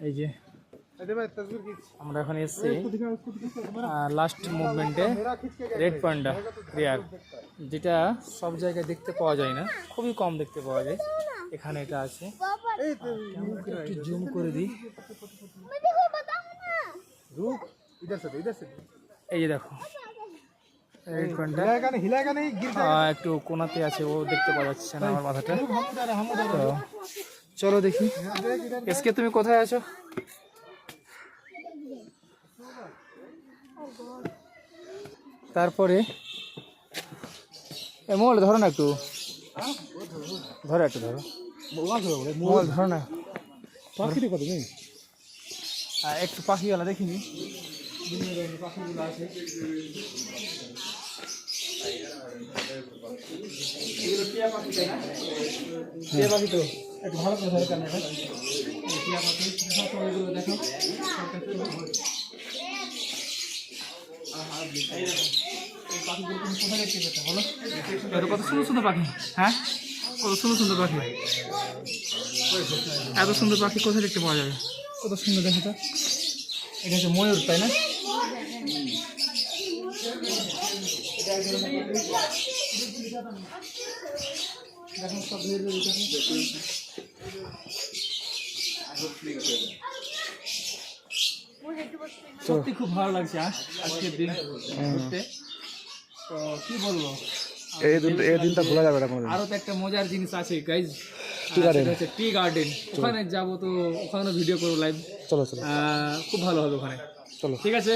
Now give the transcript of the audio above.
এই যে আমরা এখন এসেছি লাস্ট মুভমেন্টে রেড পান্ডা রেয়ার, যেটা সব জায়গায় দেখতে পাওয়া যায় না, খুবই কম দেখতে পাওয়া যায়। এখানে এটা আছে, একটু জুম করে দিই। এই যে দেখো রেড পান্ডা, একটু কোনাতে আছে, ও দেখতে পাওয়া যাচ্ছে না আমার মাথাটা। তো চলো দেখি। এসকে তুমি কোথায় আছো? তারপরে মোবাইল ধরো না, একটু ধরো, একটু ধরো মোবাইল ধরো না। পাখিটা কত নেই, একটু পাখিওয়ালা দেখিনি, বিভিন্ন ধরনের পাখিগুলো আছে। এগুলো টিয়া পাখি, তাই না? টিয়া পাখি তো একটু ভালো করে ধরে ক্যামেরাটা। টিয়া পাখি এগুলো দেখো, পাখিগুলো তুমি কোথায় দেখতে পেতে বলো? কত সুন্দর সুন্দর পাখি, হ্যাঁ কত সুন্দর সুন্দর পাখি, এত সুন্দর পাখি কোথায় দেখতে পাওয়া যাবে? কত সুন্দর দেখো তো। এটা হচ্ছে ময়ূর, তাই না? সত্যি খুব ভালো লাগছে আজকের দিন ঘুরতে। তো কি বলবো, এই দিনটা ভোলা যাবে না। আরো তো একটা মজার জিনিস আছে গাইজ, টি গার্ডেন। ওখানে যাবো, তো ওখানে ভিডিও করবো লাইভ। চলো চলো, খুব ভালো হবে ওখানে। চলো, ঠিক আছে।